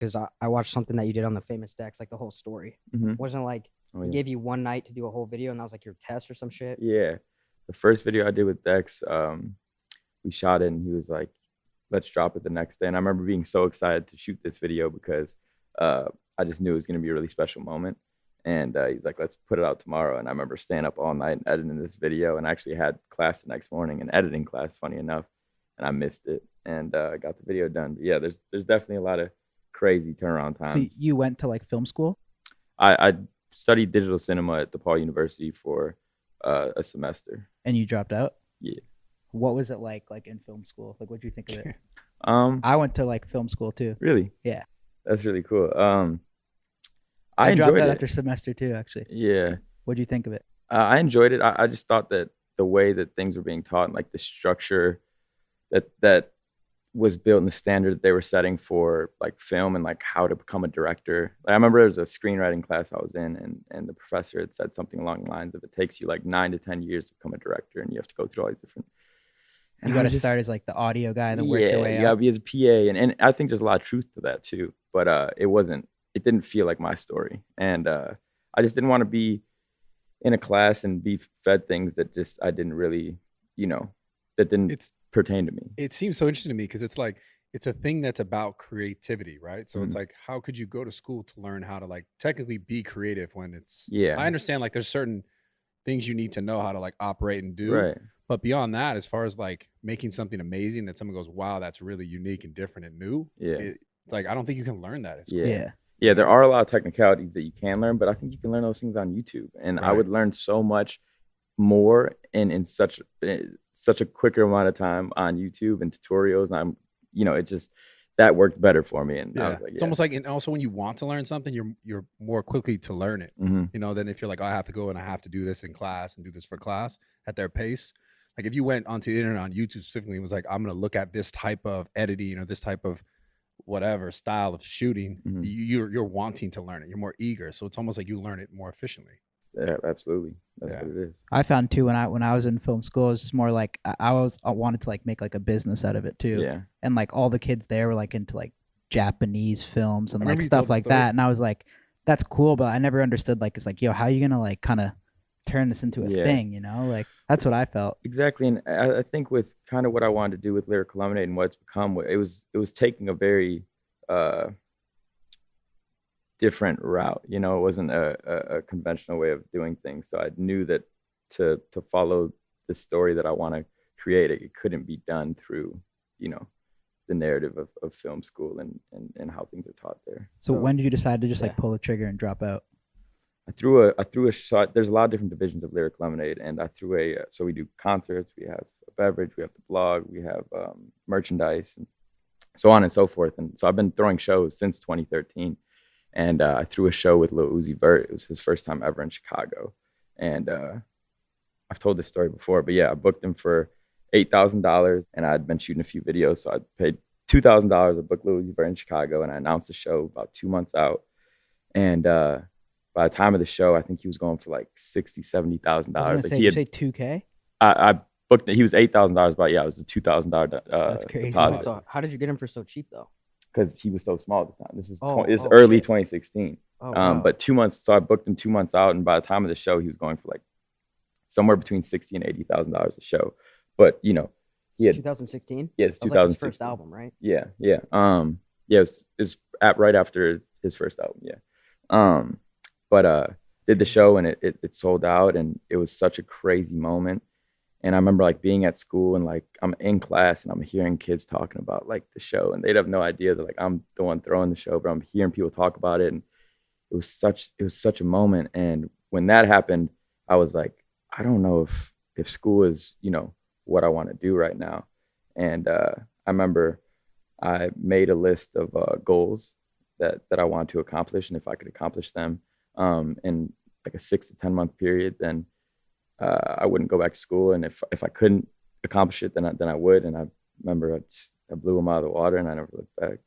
because I watched something that you did on the famous decks, like the whole story. Hmm. Wasn't it like Oh he yeah. gave you one night to do a whole video, and that was like your test or some shit? Yeah. The first video I did with Dex, we shot it and he was like, let's drop it the next day. And I remember being so excited to shoot this video because uh, I just knew it was going to be a really special moment. And he's like, let's put it out tomorrow. And I remember staying up all night and editing this video. And I actually had class the next morning, an editing class, funny enough. And I missed it and got the video done. But yeah, there's definitely a lot of crazy turnaround So times. you went to like film school I studied digital cinema at DePaul University for a semester. and you dropped out. Yeah. What was it like in film school? Like, what do you think of it? Um, I went to like film school too. really, Yeah, that's really cool. I I dropped enjoyed out it. after semester two. Actually, Yeah, what do you think of it? I enjoyed it. I just thought that the way that things were being taught, and like the structure that was built and the standard that they were setting for like film and like how to become a director. Like, I remember there was a screenwriting class I was in, and the professor had said something along the lines of it takes you like 9 to 10 years to become a director, and you have to go through all these different. You And got I to just, start as like the audio guy and then work your way you gotta up. be as a PA, and I think there's a lot of truth to that too. But it didn't feel like my story, and I just didn't want to be in a class and be fed things that just I didn't really, that didn't It's pertain to me. it seems so interesting to me because it's like it's a thing that's about creativity, right? So it's Mhm. like how could you go to school to learn how to like technically be creative when it's Yeah, I understand like there's certain things you need to know how to like operate and do. right. But beyond that, as far as like making something amazing that someone goes, wow, that's really unique and different and new. Yeah, Like I don't think you can learn that at school. yeah, Yeah, yeah. There are a lot of technicalities that you can learn, but I think you can learn those things on YouTube, and I Right. would learn so much more in such a quicker amount of time on YouTube and tutorials. And it just that worked better for me. And I Yeah. was like, It's yeah, almost like and also when you want to learn something, you're more quickly to learn it. hmm, Than if you're like, oh, I have to go and I have to do this in class and do this for class at their pace. Like if you went onto the internet on YouTube specifically and was like, I'm gonna look at this type of editing or this type of whatever style of shooting, hmm, you're wanting to learn it. You're more eager. So it's almost like you learn it more efficiently. yeah, absolutely. That's Yeah. what it is. I found too when I was in film school, it was just more like I wanted to like make like a business out of it too, Yeah, and like all the kids there were like into like Japanese films and I like remember you told stuff the like story. that, and I was like, that's cool, but I never understood like it's like, yo, how are you gonna like kind of turn this into a yeah, thing, like that's what I felt. exactly. And I think with kind of what I wanted to do with Lyrical Lemonade and what it's become, it was taking a very uh different route. It wasn't a conventional way of doing things. So I knew that to follow the story that I want to create, it couldn't be done through, the narrative of film school and how things are taught there. So when did you decide to just yeah. like pull the trigger and drop out? I threw a shot. There's a lot of different divisions of Lyric Lemonade, and I threw so we do concerts, we have a beverage, we have the blog, we have merchandise, and so on and so forth. And so I've been throwing shows since 2013. And I threw a show with Lil Uzi Vert. It was his first time ever in Chicago. And I've told this story before, but yeah, I booked him for $8,000, and I'd been shooting a few videos. So I paid $2,000. I booked Lil Uzi Vert in Chicago, and I announced the show about 2 months out. And by the time of the show, I think he was going for like $60,000, $70,000. I was gonna say, Like you say 2K? I booked it. He was $8,000, but yeah, it was a $2,000 That's crazy. deposit. So how did you get him for so cheap though? Because he was so small at the time. This is Oh, it's oh, early shit. 2016. Oh, wow. But 2 months, so I booked him 2 months out, and by the time of the show, he was going for like somewhere between $60,000 and $80,000 a show. But he had 2016. yeah, it's That was like his 2016. first album, right? Yeah, yeah, yeah. It's at right after his first album. Yeah, but did the show, and it sold out, and it was such a crazy moment. And I remember like being at school and like I'm in class and I'm hearing kids talking about like the show, and they'd have no idea that like I'm the one throwing the show, but I'm hearing people talk about it, and it was such a moment. And when that happened, I was like, I don't know if school is what I want to do right now. And I remember I made a list of goals that I wanted to accomplish, and if I could accomplish them in like a 6 to 10 month period, then I wouldn't go back to school. And if I couldn't accomplish it, then I would. And I remember I blew them out of the water, and I never looked back.